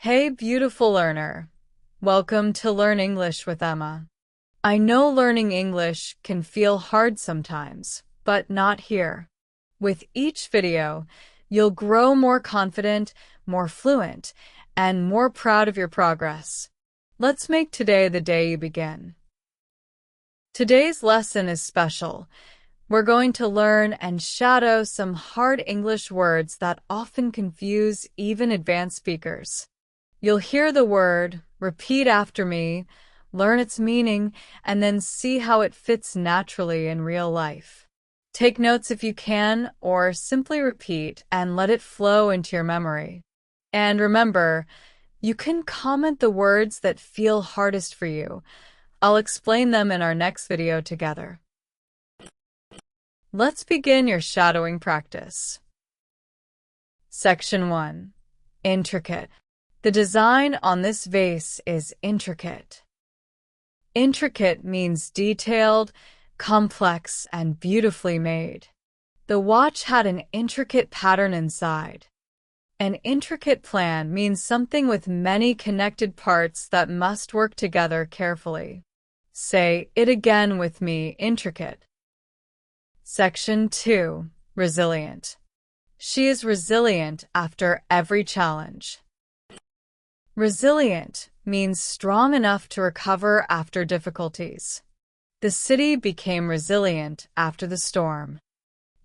Hey, beautiful learner. Welcome to Learn English with Emma. I know learning English can feel hard sometimes, but not here. With each video, you'll grow more confident, more fluent, and more proud of your progress. Let's make today the day you begin. Today's lesson is special. We're going to learn and shadow some hard English words that often confuse even advanced speakers. You'll hear the word, repeat after me, learn its meaning, and then see how it fits naturally in real life. Take notes if you can, or simply repeat and let it flow into your memory. And remember, you can comment the words that feel hardest for you. I'll explain them in our next video together. Let's begin your shadowing practice. Section 1. Intricate. The design on this vase is intricate. Intricate means detailed, complex, and beautifully made. The watch had an intricate pattern inside. An intricate plan means something with many connected parts that must work together carefully. Say it again with me, intricate. Section 2. Resilient. She is resilient after every challenge. Resilient means strong enough to recover after difficulties. The city became resilient after the storm.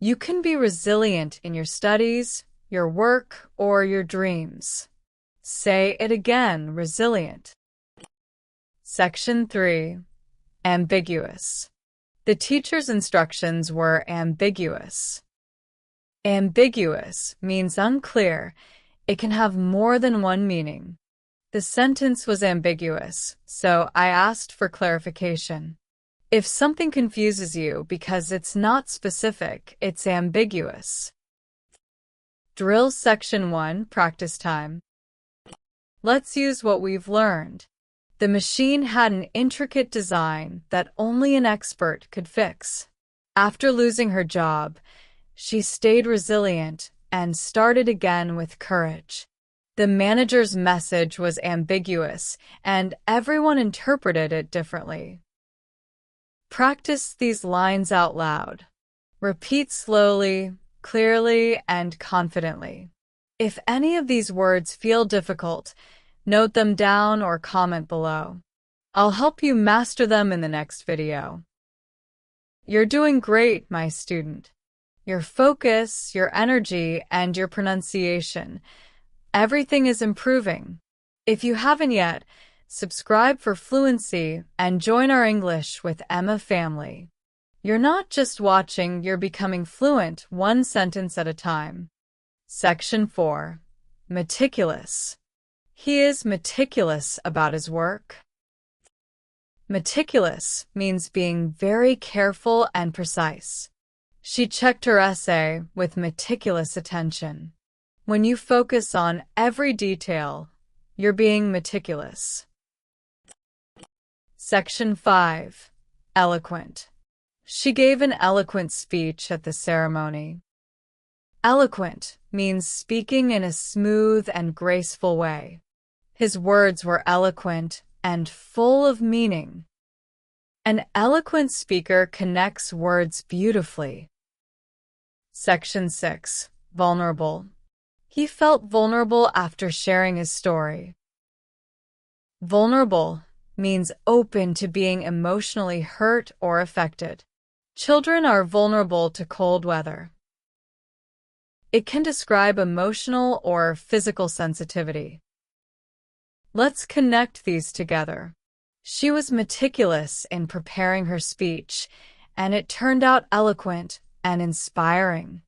You can be resilient in your studies, your work, or your dreams. Say it again, resilient. Section 3. Ambiguous. The teacher's instructions were ambiguous. Ambiguous means unclear. It can have more than one meaning. The sentence was ambiguous, so I asked for clarification. If something confuses you because it's not specific, it's ambiguous. Drill Section 1, Practice Time. Let's use what we've learned. The machine had an intricate design that only an expert could fix. After losing her job, she stayed resilient and started again with courage. The manager's message was ambiguous, and everyone interpreted it differently. Practice these lines out loud. Repeat slowly, clearly, and confidently. If any of these words feel difficult, note them down or comment below. I'll help you master them in the next video. You're doing great, my student. Your focus, your energy, and your pronunciation. Everything is improving. If you haven't yet, subscribe for Fluency and join our English with Emma family. You're not just watching, you're becoming fluent one sentence at a time. Section 4. Meticulous. He is meticulous about his work. Meticulous means being very careful and precise. She checked her essay with meticulous attention. When you focus on every detail, you're being meticulous. Section 5. Eloquent. She gave an eloquent speech at the ceremony. Eloquent means speaking in a smooth and graceful way. His words were eloquent and full of meaning. An eloquent speaker connects words beautifully. Section 6. Vulnerable. He felt vulnerable after sharing his story. Vulnerable means open to being emotionally hurt or affected. Children are vulnerable to cold weather. It can describe emotional or physical sensitivity. Let's connect these together. She was meticulous in preparing her speech, and it turned out eloquent and inspiring.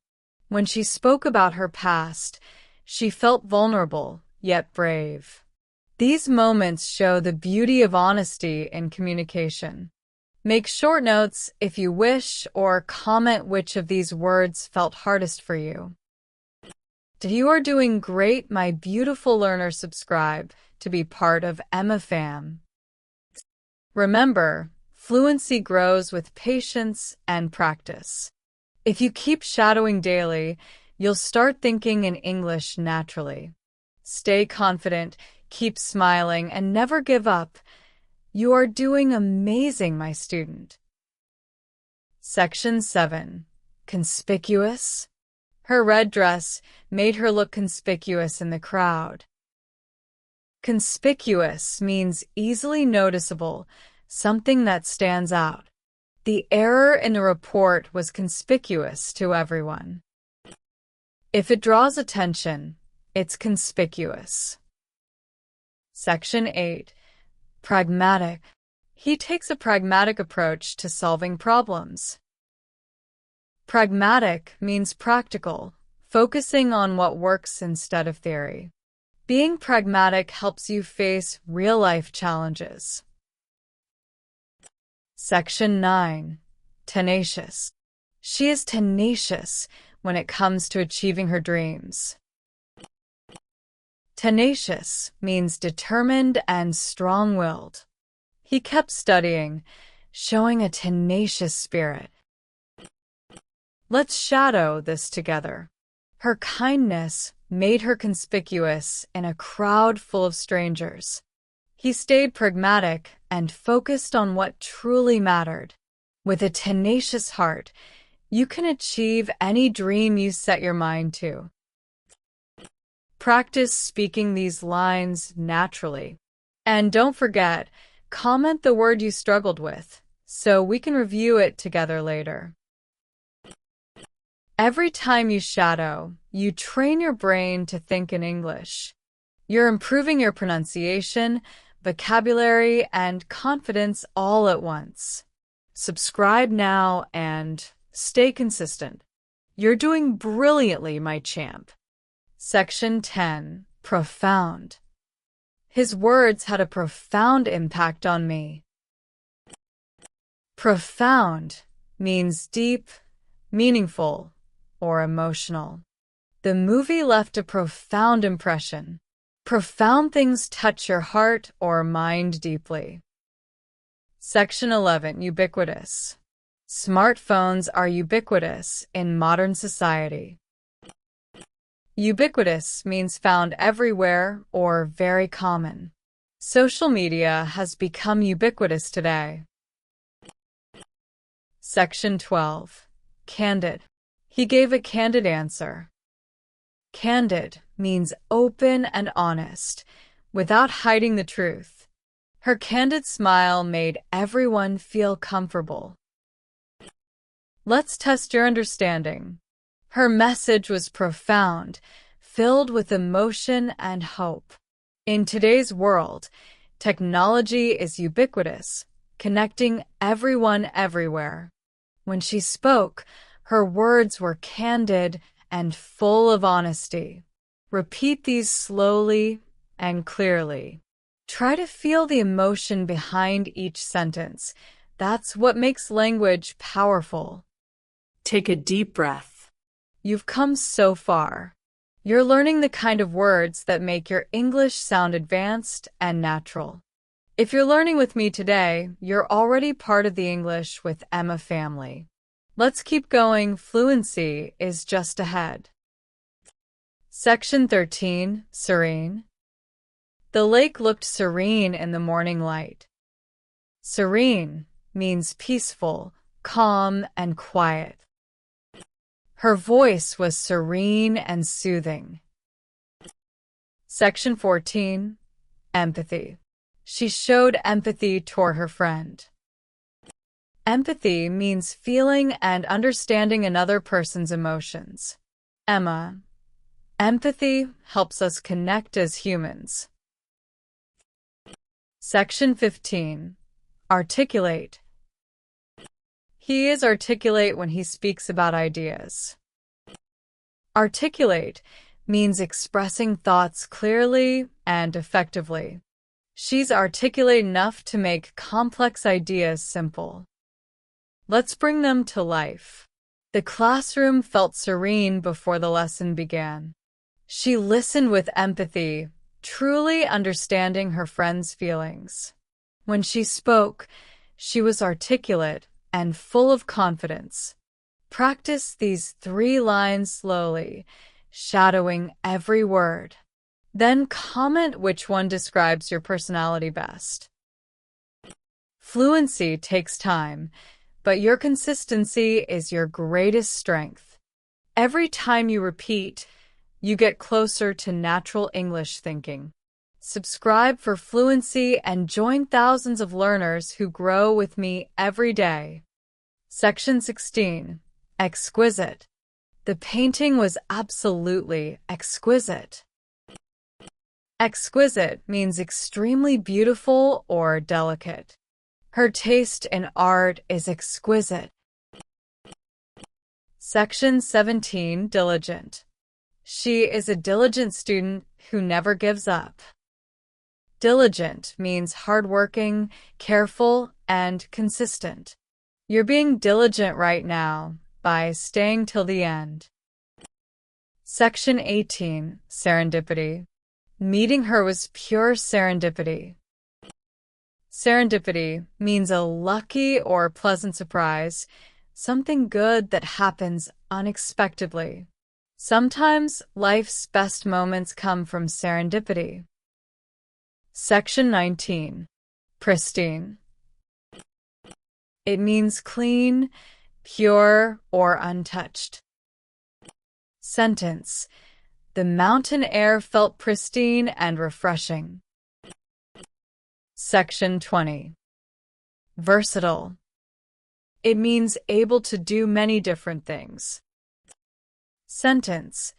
When she spoke about her past, she felt vulnerable, yet brave. These moments show the beauty of honesty in communication. Make short notes if you wish, or comment which of these words felt hardest for you. You are doing great, my beautiful learner. Subscribe to be part of Emma Fam. Remember, fluency grows with patience and practice. If you keep shadowing daily, you'll start thinking in English naturally. Stay confident, Keep smiling and never give up. You are doing amazing, my student. Section 7. Conspicuous. Her red dress made her look conspicuous in the crowd. Conspicuous means easily noticeable, something that stands out. The error in the report was conspicuous to everyone. If it draws attention, it's conspicuous. Section 8. Pragmatic. He takes a pragmatic approach to solving problems. Pragmatic means practical, focusing on what works instead of theory. Being pragmatic helps you face real-life challenges. Section 9. Tenacious. She is tenacious when it comes to achieving her dreams. Tenacious means determined and strong-willed. He kept studying, showing a tenacious spirit. Let's shadow this together. Her kindness made her conspicuous in a crowd full of strangers. He stayed pragmatic and focused on what truly mattered. With a tenacious heart, you can achieve any dream you set your mind to. Practice speaking these lines naturally. And don't forget, comment the word you struggled with, so we can review it together later. Every time you shadow, you train your brain to think in English. You're improving your pronunciation, vocabulary, and confidence all at once. Subscribe now and stay consistent. You're doing brilliantly, my champ. Section 10. Profound. His words had a profound impact on me. Profound means deep, meaningful, or emotional. The movie left a profound impression. Profound things touch your heart or mind deeply. Section 11. Ubiquitous. Smartphones are ubiquitous in modern society. Ubiquitous means found everywhere or very common. Social media has become ubiquitous today. Section 12. Candid. He gave a candid answer. Candid means open and honest, without hiding the truth. Her candid smile made everyone feel comfortable. Let's test your understanding. Her message was profound, filled with emotion and hope. In today's world, technology is ubiquitous, connecting everyone everywhere. When she spoke, her words were candid and full of honesty. Repeat these slowly and clearly. Try to feel the emotion behind each sentence. That's what makes language powerful. Take a deep breath. You've come so far. You're learning the kind of words that make your English sound advanced and natural. If you're learning with me today, you're already part of the English with Emma family. Let's keep going. Fluency is just ahead. Section 13. Serene. The lake looked serene in the morning light. Serene means peaceful, calm, and quiet. Her voice was serene and soothing. Section 14. Empathy. She showed empathy toward her friend. Empathy means feeling and understanding another person's emotions. Emma, empathy helps us connect as humans. Section 15. Articulate. He is articulate when he speaks about ideas. Articulate means expressing thoughts clearly and effectively. She's articulate enough to make complex ideas simple. Let's bring them to life. The classroom felt serene before the lesson began. She listened with empathy, truly understanding her friend's feelings. When she spoke, she was articulate and full of confidence. Practice these 3 lines slowly, shadowing every word. Then comment which one describes your personality best. Fluency takes time, but your consistency is your greatest strength. Every time you repeat, you get closer to natural English thinking. Subscribe for Fluency and join thousands of learners who grow with me every day. Section 16. Exquisite. The painting was absolutely exquisite. Exquisite means extremely beautiful or delicate. Her taste in art is exquisite. Section 17. Diligent. She is a diligent student who never gives up. Diligent means hardworking, careful, and consistent. You're being diligent right now by staying till the end. Section 18. Serendipity. Meeting her was pure serendipity. Serendipity means a lucky or pleasant surprise, something good that happens unexpectedly. Sometimes life's best moments come from serendipity. Section 19. Pristine. It means clean, pure, or untouched. Sentence. The mountain air felt pristine and refreshing. Section 20. Versatile. It means able to do many different things. Sentence.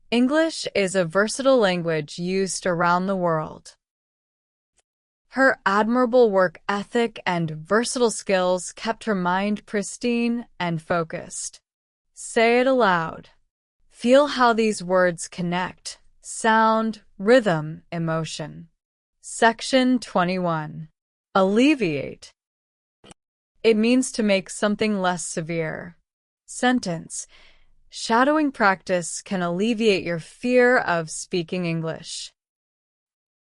English is a versatile language used around the world. Her admirable work ethic and versatile skills kept her mind pristine and focused. Say it aloud. Feel how these words connect: sound, rhythm, emotion. Section 21. Alleviate. It means to make something less severe. Sentence. Shadowing practice can alleviate your fear of speaking English.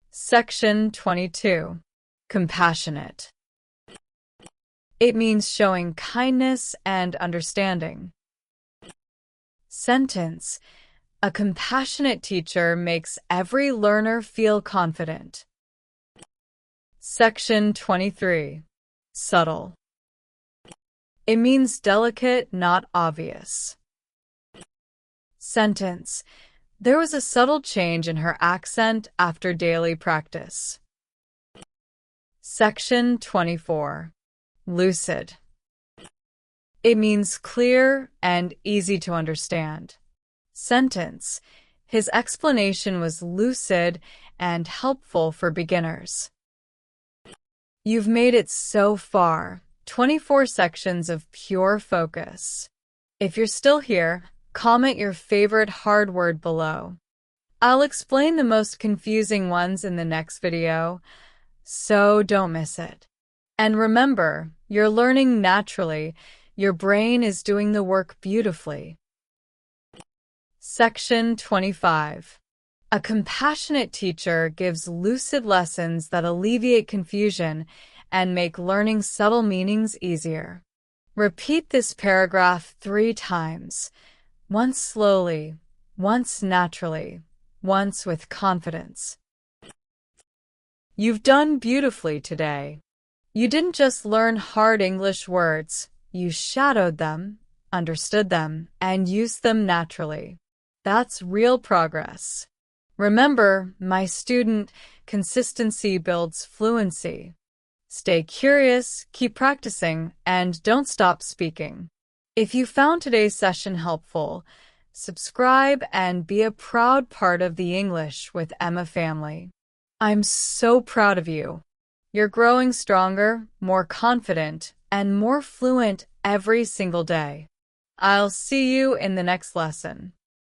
Section 22. Compassionate. It means showing kindness and understanding. Sentence. A compassionate teacher makes every learner feel confident. Section 23. Subtle. It means delicate, not obvious. Sentence. There was a subtle change in her accent after daily practice. Section 24. Lucid. It means clear and easy to understand. Sentence. His explanation was lucid and helpful for beginners. You've made it so far. 24 sections of pure focus. If you're still here, comment your favorite hard word below. I'll explain the most confusing ones in the next video, so don't miss it. And remember, you're learning naturally. Your brain is doing the work beautifully. Section 25. A compassionate teacher gives lucid lessons that alleviate confusion and make learning subtle meanings easier. Repeat this paragraph 3 times. Once slowly, once naturally, once with confidence. You've done beautifully today. You didn't just learn hard English words, you shadowed them, understood them, and used them naturally. That's real progress. Remember, my student, consistency builds fluency. Stay curious, keep practicing, and don't stop speaking. If you found today's session helpful, subscribe and be a proud part of the English with Emma family. I'm so proud of you. You're growing stronger, more confident, and more fluent every single day. I'll see you in the next lesson.